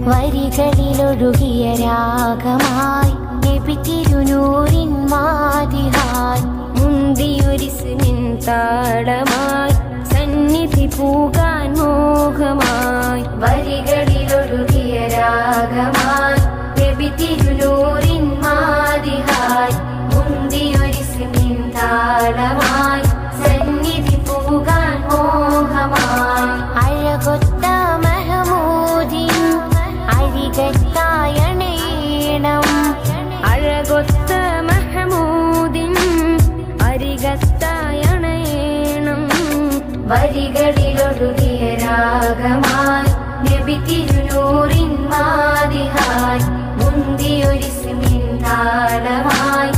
വരികളിലൊഴുകിയ രാഗമായി നബി തിരുനൂറിൻ മാതിഹായി മുന്തിയൊരിസ്മിൻ താളമായി സന്നിധി പൂകാൻ മോഹമായി. വരികളിലൊഴുകിയ രാഗമായി നബി തിരുനൂറിൻ മാതിഹായി മുന്തിയൊരിസ്മിൻ താളമായി സന്നിധി പൂകാൻ മോഹമായി. അഴകൊത്ത മഹമൂദിൻ അരികത്തായണേണം, അഴകൊത്ത മഹമൂദിൻ അരികത്തായണേണം. വരികളിലൊഴുകിയ രാഗമായി നബി തിരുനൂറിൻ മാതിഹായി മുന്തിയൊരിസ്മിൻ താളമായി